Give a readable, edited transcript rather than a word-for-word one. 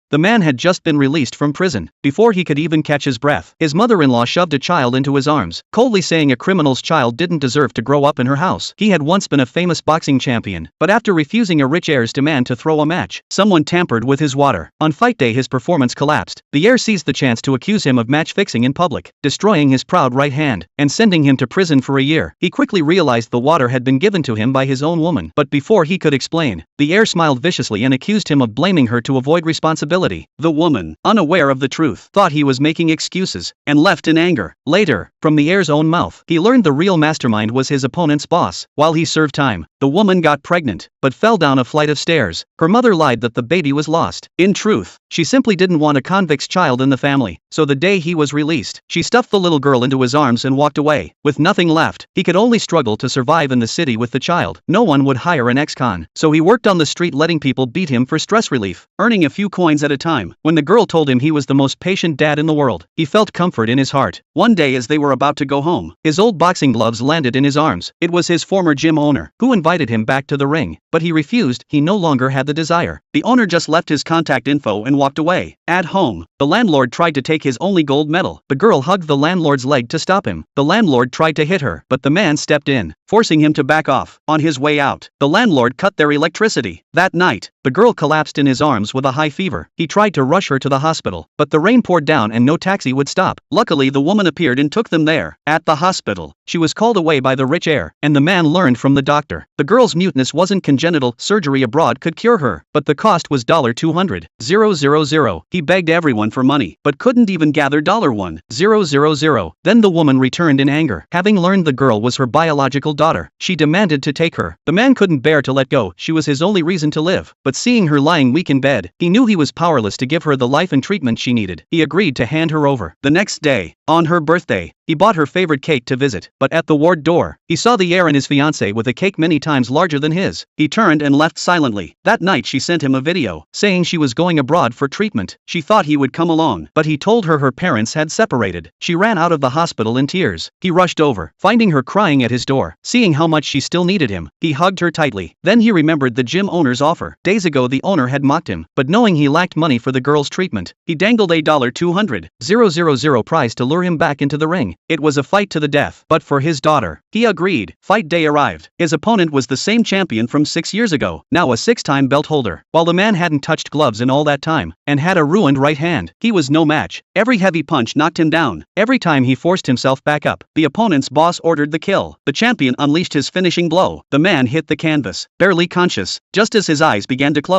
The man had just been released from prison. Before he could even catch his breath, his mother-in-law shoved a child into his arms, coldly saying a criminal's child didn't deserve to grow up in her house. He had once been a famous boxing champion, but after refusing a rich heir's demand to throw a match, someone tampered with his water. On fight day his performance collapsed. The heir seized the chance to accuse him of match fixing in public, destroying his proud right hand, and sending him to prison for a year. He quickly realized the water had been given to him by his own woman, but before he could explain, the heir smiled viciously and accused him of blaming her to avoid responsibility. The woman, unaware of the truth, thought he was making excuses, and left in anger. Later, from the heir's own mouth, he learned the real mastermind was his opponent's boss. While he served time, the woman got pregnant, but fell down a flight of stairs. Her mother lied that the baby was lost. In truth, she simply didn't want a convict's child in the family, so the day he was released, she stuffed the little girl into his arms and walked away. With nothing left, he could only struggle to survive in the city with the child. No one would hire an ex-con, so he worked on the street letting people beat him for stress relief, earning a few coins at a time. When the girl told him he was the most patient dad in the world, he felt comfort in his heart. One day as they were about to go home, his old boxing gloves landed in his arms. It was his former gym owner, who invited him back to the ring, but he refused. He no longer had the desire. The owner just left his contact info and walked away. At home, the landlord tried to take his only gold medal. The girl hugged the landlord's leg to stop him. The landlord tried to hit her, but the man stepped in, forcing him to back off. On his way out, the landlord cut their electricity. That night, the girl collapsed in his arms with a high fever. He tried to rush her to the hospital, but the rain poured down and no taxi would stop. Luckily, the woman appeared and took them there. At the hospital, she was called away by the rich heir, and the man learned from the doctor. The girl's muteness wasn't congenital, surgery abroad could cure her, but the cost was $200,000. He begged everyone for money, but couldn't even gather $1,000. Then the woman returned in anger. Having learned the girl was her biological daughter, she demanded to take her. The man couldn't bear to let go. She was his only reason to live, but seeing her lying weak in bed, he knew he was powerless to give her the life and treatment she needed. He agreed to hand her over. The next day, on her birthday, he bought her favorite cake to visit, but at the ward door, he saw the heir and his fiancée with a cake many times larger than his. He turned and left silently. That night she sent him a video, saying she was going abroad for treatment. She thought he would come along, but he told her her parents had separated. She ran out of the hospital in tears. He rushed over, finding her crying at his door. Seeing how much she still needed him, he hugged her tightly. Then he remembered the gym owner's offer. Days ago the owner had mocked him, but knowing he lacked money for the girl's treatment, he dangled a $200,000 prize to lure him back into the ring. It was a fight to the death, but for his daughter. He agreed. Fight day arrived. His opponent was the same champion from 6 years ago, now a 6-time belt holder. While the man hadn't touched gloves in all that time, and had a ruined right hand, he was no match. Every heavy punch knocked him down. Every time he forced himself back up, the opponent's boss ordered the kill. The champion unleashed his finishing blow. The man hit the canvas, barely conscious, just as his eyes began to close.